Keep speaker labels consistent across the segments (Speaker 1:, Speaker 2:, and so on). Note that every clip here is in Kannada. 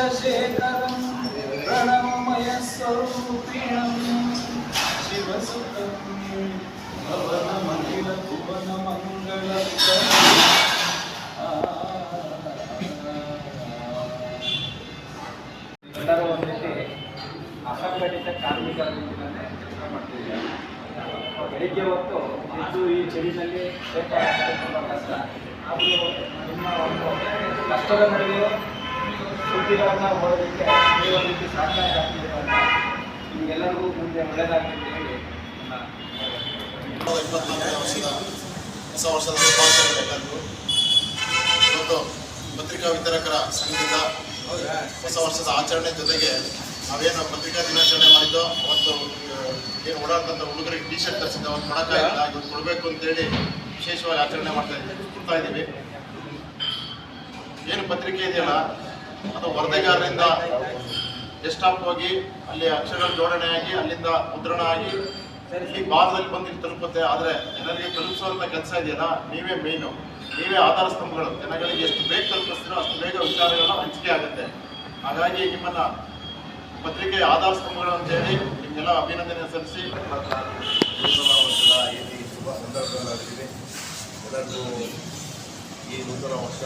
Speaker 1: चन्द्रशेखरं प्रणवमय स्वरूपिणं शिवसुतं भवनमखिल भुवनमङ्गलप्रदं ಎಲ್ಲರೂ ಒಂದು ರೀತಿ ಅಸಂಘಟಿತ ಕಾರ್ಮಿಕರ ದಿನವನ್ನೇ ಕೆಲಸ ಮಾಡ್ತಿದ್ದೀವಿ. ಬೆಳಿಗ್ಗೆ ಹೊತ್ತು ಎದ್ದು ಈ ಚಳಿನಲ್ಲಿ ತುಂಬ ಕಷ್ಟ. ಆದರೂ ನಿಮ್ಮ ಒಂದು ಕಷ್ಟದ ನಡುವೆ ಸುದ್ದಿಗಳನ್ನು ಓದೋದಕ್ಕೆ ಈ ಒಂದು ರೀತಿ ಸಹಕಾರ ಆಗ್ತಿದೆ ಅಂತ ನಿಮಗೆಲ್ಲರಿಗೂ ಮುಂದೆ ಒಳ್ಳೆಯದಾಗಲಿ ಅಂತ ಹೇಳಿ
Speaker 2: ಹೊಸ ವರ್ಷದ ಶುಭಾಶಯಗಳೆಲ್ಲರಿಗೂ. ಇವತ್ತು ಪತ್ರಿಕಾ ವಿತರಕರ ಸಂಘದಿಂದ ಹೊಸ ವರ್ಷದ ಆಚರಣೆ ಜೊತೆಗೆ ನಾವೇನು ಪತ್ರಿಕಾ ದಿನಾಚರಣೆ ಮಾಡಿದ್ದೋ ಅವತ್ತು ಏನು ಓಡಾಡ್ತಂಥ ಹುಡುಗರಿಗೆ ಟಿ ಶರ್ಟ್ ತರಿಸಿದ್ದ ಒಂದು ಕೊಡೋಕ್ಕಾಗಿಲ್ಲ, ಇವತ್ತು ಕೊಡಬೇಕು ಅಂತೇಳಿ ವಿಶೇಷವಾಗಿ ಆಚರಣೆ ಕೊಡ್ತಾ ಇದ್ದೀವಿ. ಏನು ಪತ್ರಿಕೆ ಇದೆಯಲ್ಲ ಅದು ವರದಿಗಾರರಿಂದ ಡೆಸ್ಕ್ಟಾಪ್ ಹೋಗಿ ಅಲ್ಲಿ ಅಕ್ಷರಗಳ ಜೋಡಣೆಯಾಗಿ ಅಲ್ಲಿಂದ ಮುದ್ರಣ ಆಗಿ ಈ ಭಾರತದಲ್ಲಿ ಬಂದು ಇಲ್ಲಿ ತಲುಪುತ್ತೆ. ಆದರೆ ಜನರಿಗೆ ತಲುಪಿಸುವಂಥ ಕೆಲಸ ಇದೆಯಲ್ಲ ನೀವೇ ಮೇಯ್ನು, ನೀವೇ ಆಧಾರ ಸ್ತಂಭಗಳು. ಜನಗಳಿಗೆ ಎಷ್ಟು ಬೇಗ ತಲುಪಿಸ್ತೀರೋ ಅಷ್ಟು ಬೇಗ ವಿಚಾರಗಳನ್ನ ಹಂಚಿಕೆ ಆಗುತ್ತೆ. ಹಾಗಾಗಿ ನಿಮ್ಮನ್ನು ಪತ್ರಿಕೆ ಆಧಾರ ಸ್ತಂಭಗಳು ಅಂತೇಳಿ ನಿಮಗೆಲ್ಲ ಅಭಿನಂದನೆ ಸಲ್ಲಿಸಿ
Speaker 3: ವರ್ಷದ ಈ ಶುಭ ಸಂದರ್ಭಗಳಾಗಿದೆ. ಎಲ್ಲರಿಗೂ ಈ ನೂತನ ವರ್ಷ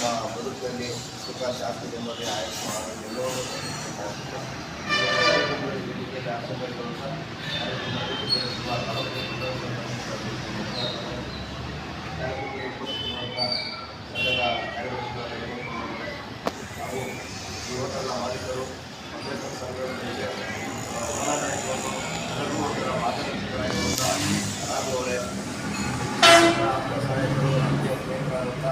Speaker 3: ನಮ್ಮ ಬದುಕಿನಲ್ಲಿ ಸುಖ ಶಾಂತಿ ನೆಮ್ಮದಿ ಆಯ್ಕೆ ಎಲ್ಲರೂ ಸಂಘದ ಕಾರ್ಯದರ್ಶಿಗಳು ಹಾಗೂ ಈ ಹೋಟೆಲ್ನ ಮಾಲೀಕರು ಅಂಬೇಡ್ಕರ್ ಸಂಘಗಳಿಗೆ ಎಲ್ಲರಿಗೂ ಅದರ ಮಾರ್ಗದರ್ಶಕರಾಗಿರುವಂಥ ರಾಘು ಅವರೇ, ಸಹಾಯಕರು, ನಮಗೆ ಸ್ನೇಹಿತರಾದಂಥ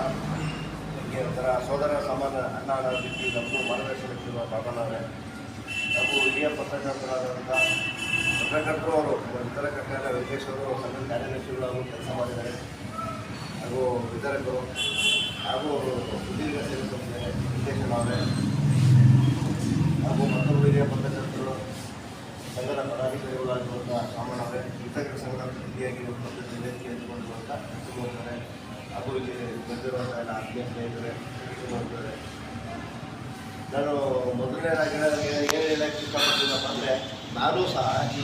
Speaker 3: ನನಗೆ ಒಂಥರ ಸೋದರ ಸಮಾನ ಅಣ್ಣ ರೀತಿ ನಮಗೂ ಮಾರ್ಗದರ್ಶಕರಿರುವ ಬಾಬಣ್ಣವರೇ, ಹಾಗೂ ಹಿರಿಯ ಪತ್ರಕರ್ತರಾದಂಥ ಪತ್ರಕರ್ತರು ಅವರು ವಿತರಕರ್ತ ವೆಂಕಟೇಶ್ ಅವರು ಸಂಘದ ಕಾರ್ಯದರ್ಶಿಗಳಾಗೂ ಕೆಲಸ ಮಾಡಿದ್ದಾರೆ. ಹಾಗೂ ವಿತರಕರು ಹಾಗೂ ಸುದೀರ್ಘ ಸೇವೆ ಕೊಟ್ಟಿದ್ದಾರೆ ವೆಂಕಟೇಶನ್ ಅವರೇ, ಹಾಗೂ ಮತ್ತೊಬ್ಬರು ಹಿರಿಯ ಪತ್ರಕರ್ತರು ಸಂಘದ ಪದಾಧಿಕಾರಿಗಳಾಗಿರುವಂಥ ಶಾಮಣ್ಣ ಅವರೇ, ವಿತರಕರ ಸಂಘದ ಪ್ರತಿನಿಧಿಯಾಗಿ ವೇದಿಕೆ ಎದುರುಗೊಂಡಿರುವಂಥ ಶಿವಮೊಗ್ಗವರೇ, ಹಾಗೂ ಇಲ್ಲಿ ಬಂದಿರುವಂಥ ಎಲ್ಲ ಆತ್ಮೀಯ ಸ್ನೇಹಿತರೆ ಶಿವಮೊಗ್ಗವರೇ. ನಾನು ಮೊದಲನೇದಾಗಿ ಏನು ಹೇಳಕ್ಕೆ ಇಷ್ಟಪಡ್ತೀನಪ್ಪ ಅಂದರೆ, ನಾನು ಸಹ ಈ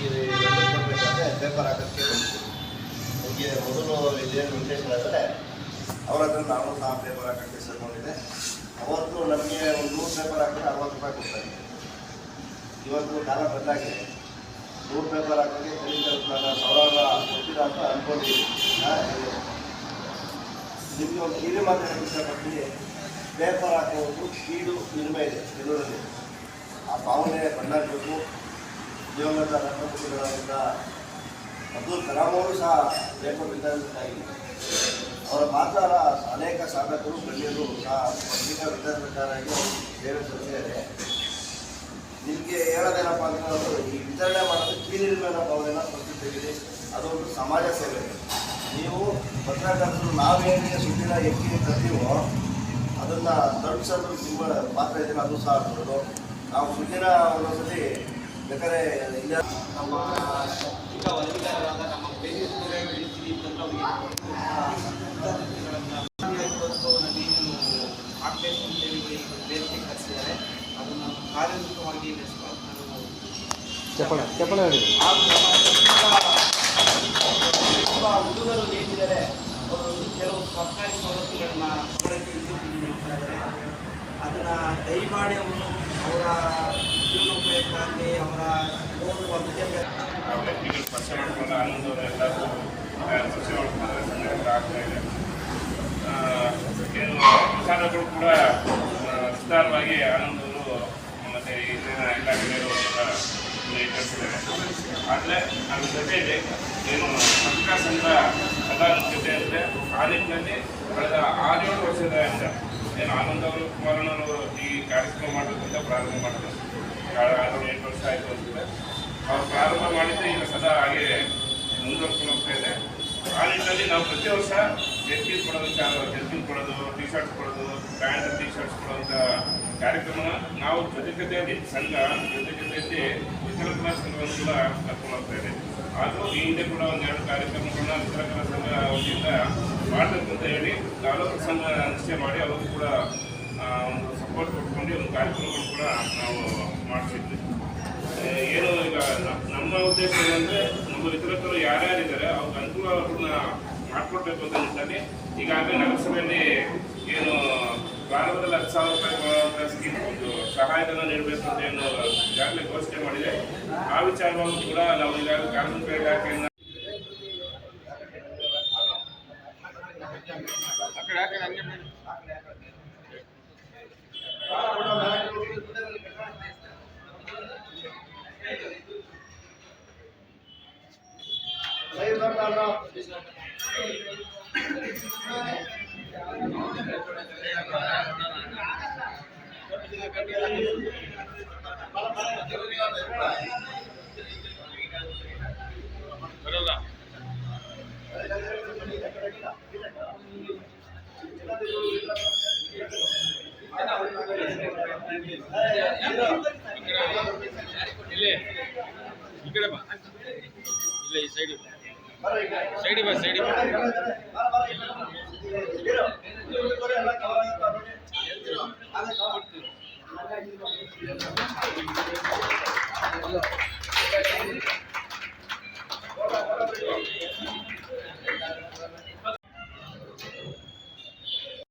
Speaker 3: ಬರಬೇಕಾದ್ರೆ ಪೇಪರ್ ಹಾಕೋಕ್ಕೆ ಬಂದಿದ್ದೆ. ನನಗೆ ಮೊದಲು ಇದೇನು ವೆಂಕಟೇಶ್ವರ ಆದರೆ ಅವ್ರ ಹತ್ರ ನಾನು ಸಹ ಪೇಪರ್ ಹಾಕೋಕ್ಕೆ ಸೇರ್ಕೊಂಡಿದ್ದೆ. ಅವತ್ತು ನಮಗೆ ಒಂದು 100 ಪೇಪರ್ ಹಾಕಿದ್ರೆ 60 ರೂಪಾಯಿ ಕೊಡ್ತಾಯಿದ್ದೆ. ಇವತ್ತು ಕಾಲ ಬದಲಾಗಿದೆ. 100 ಪೇಪರ್ ಹಾಕೋಕ್ಕೆ ಕನಿಷ್ಠ ನಾನು 1000 ಕೊಡ್ತೀರ ಅಂತ ಅಂದ್ಕೊಂಡಿದ್ದೀನಿ. ನಿಮಗೆ ಒಂದು ಕಿರಿ ಮಾತಾಡೋಕ್ಕೆ ಇಷ್ಟಪಡ್ತೀನಿ. ಪೇಪರ್ ಹಾಕೋದು ಸ್ಪೀಡು ಕಡಿಮೆ ಇದೆ ಕೆಲವರಲ್ಲಿ. ಆ ಭಾವನೆ ಬಂದಾಗಬೇಕು. ಜೀವನದ ರತ್ನಪತಿಗಳಾಗಿದ್ದ ಅಬ್ದುಲ್ ಕಲಾಂ ಅವರು ಸಹ ಪೇಪರ್ ವಿತರಣೆಯಾಗಿದೆ. ಅವರ ಮಾತ್ರ ಅನೇಕ ಸಾಧಕರು ಗಣ್ಯರು ಸಹ ಪತ್ರಿಕಾ ವಿತರಣೆಕಾರರಾಗಿ ಸೇವೆ ಸಲ್ಲಿಸಿದ್ದಾರೆ. ನಿಮಗೆ ಹೇಳೋದೇನಪ್ಪ ಅಂತಂದ್ರೆ, ಈ ವಿತರಣೆ ಮಾಡೋದು ಕೀಳಿರಿಮೆಯ ಭಾವನೆನ ಪ್ರತಿನಿಧಿಸಿದೆ. ಅದೊಂದು ಸಮಾಜ ಸೇವೆ. ನೀವು ಪತ್ರಕರ್ತರು ನಾವೇನೇ ಸುದ್ದಿನ ಎಕ್ಕಿ ತರ್ತೀವೋ ಅದನ್ನು ತಲುಪಿಸೋದು ನಿಮ್ಮ ಪಾತ್ರ ಇದೆ. ಅದು ಸಹ ದೊಡ್ಡದು. ನಾವು ಸುದ್ದಿನ ಒಂದೊಂದ್ಸತಿ ಬೇಕಾದ್ರೆ ಇಲ್ಲ
Speaker 1: ನಮ್ಮ ಈಗ ವರದಿಗಾರರಾದ ನಮ್ಮ ಬೇರೆ ಬೆಳೀತೀವಿ ಅಂತಂದ್ರೆ ಅವರಿಗೆ ಇವತ್ತು ನಾವೇನು ಆಗಬೇಕು ಅಂತೇಳಿ ಬೇಡಿಕೆ ಕಳಿಸಿದ್ದಾರೆ. ಅದನ್ನು ಕಾರ್ಯರೂಪವಾಗಿ ಹುಡುಗರು ಏನಿದ್ದಾರೆ ಅವರು ಕೆಲವು ಸರ್ಕಾರಿ ಸವಲತ್ತುಗಳನ್ನ ಮಾಡ್ತಾರೆ. ಅದನ್ನು ದಯಮಾಡಿ ಅವರು ಅವರ ಜೀವನೋಪಯೋಗಕ್ಕಾಗಲಿ ಅವರ ವಿದ್ಯಾಭ್ಯಾಸ
Speaker 4: ಟೆಕ್ನಿಕಲ್ ಪರಿಚಯ ಮಾಡ್ಕೊಂಡು ಆನಂದವರು ಎಲ್ಲರೂ ಪರಿಚಯ ಮಾಡ್ಕೊಂಡ್ರೆ ಸಂಘಟನೆ ಆಗ್ತಾ ಇದೆ. ಏನು ವಿಚಾರಗಳು ಕೂಡ ವಿಸ್ತಾರವಾಗಿ ಆನಂದವರು ಮತ್ತು ಇಲ್ಲಿನ ಎಲ್ಲ ಗೆಳೆಯರು ಕಳಿಸಿದ್ದಾರೆ. ಆದರೆ ಅದ್ರ ಜೊತೆಯಲ್ಲಿ ಏನು ಪತ್ರಿಕಾ ಸಂಘ ಅದರ ಜೊತೆ ಅಂದರೆ ಆ ನಿಟ್ಟಿನಲ್ಲಿ ಕಳೆದ 6-7 ವರ್ಷದಿಂದ ಏನು ಆನಂದವರು ಕುಮಾರಣ್ಣವರು ಈ ಕಾರ್ಯಕ್ರಮ ಮಾಡಬೇಕಂತ ಪ್ರಾರಂಭ ಮಾಡಿದ್ರು. 7 ವರ್ಷ ಆಯಿತು ಅನ್ಸುತ್ತೆ. ಅವ್ರು ಪ್ರಾರಂಭ ಮಾಡಿದ್ರೆ ಈಗ ಸದಾ ಹಾಗೆ ಮುಂದುವರ್ಕೊಂಡು ಹೋಗ್ತಾ ಇದೆ. ಆ ನಿಟ್ಟಿನಲ್ಲಿ ನಾವು ಪ್ರತಿ ವರ್ಷ ಜರ್ಕಿನ್ ಕೊಡೋದು ಟಿ ಶರ್ಟ್ಸ್ ಕೊಡೋದು, ಬ್ಯಾಂಡ್ ಟಿ ಶರ್ಟ್ಸ್ ಕೊಡುವಂಥ ಕಾರ್ಯಕ್ರಮನ ನಾವು ಜೊತೆಯಲ್ಲಿ ಸಂಘ ಜೊತೆಯಲ್ಲಿ ವಿತರಕರ ಸಂಘವನ್ನು ಕೂಡ ಕರ್ಕೊಂಡು ಹೋಗ್ತಾ ಇದೆ. ಆದರೂ ಈ ಹಿಂದೆ ಕೂಡ 1-2 ಕಾರ್ಯಕ್ರಮಗಳನ್ನ ವಿತರಕರ ಸಂಘ ವತಿಯಿಂದ ಮಾಡಬೇಕಂತ ಹೇಳಿ ತಾಲೂಕು ಸಂಘ ನಿಶ್ಚಯ ಮಾಡಿ ಅವರು ಕೂಡ ಒಂದು ಸಪೋರ್ಟ್ ಕೊಟ್ಕೊಂಡು ಒಂದು ಕಾರ್ಯಕ್ರಮಗಳು ಕೂಡ ನಾವು ಮಾಡಿಸಿದ್ವಿ. ಏನು ಈಗ ನಮ್ಮ ಉದ್ದೇಶ ಏನಂದರೆ ನಮ್ಮ ಇತರರು ಯಾರ್ಯಾರಿದ್ದಾರೆ ಅವ್ರಿಗೆ ಅನುಕೂಲವನ್ನು ಮಾಡಿಕೊಡ್ಬೇಕು ಅಂತ ನಿಟ್ಟಿನಲ್ಲಿ ಈಗಾಗಲೇ ನಗರಸಭೆಯಲ್ಲಿ ಏನು ಪ್ರಾರಂಭದಲ್ಲಿ 10,000 ರೂಪಾಯಿ ಕೊಡುವಂಥ ಸ್ಕೀಮ್ ಒಂದು ಸಹಾಯಧನ ನೀಡಬೇಕು ಅಂತ ಏನು ಈಗಾಗಲೇ ಘೋಷಣೆ ಮಾಡಿದೆ. ಆ ವಿಚಾರವನ್ನು ಕೂಡ ನಾವು ಈಗಾಗಲೇ ಕಾರ್ಮಿಕ ಇಲಾಖೆಯನ್ನು ಬರೋಲ್ಲ. ಇಲ್ಲಿ ಈ ಕಡೆ ಬಾ, ಇಲ್ಲ ಈ ಸೈಡಿಗೆ ಬಾ, ಸೈಡಿಗೆ ಬಾ.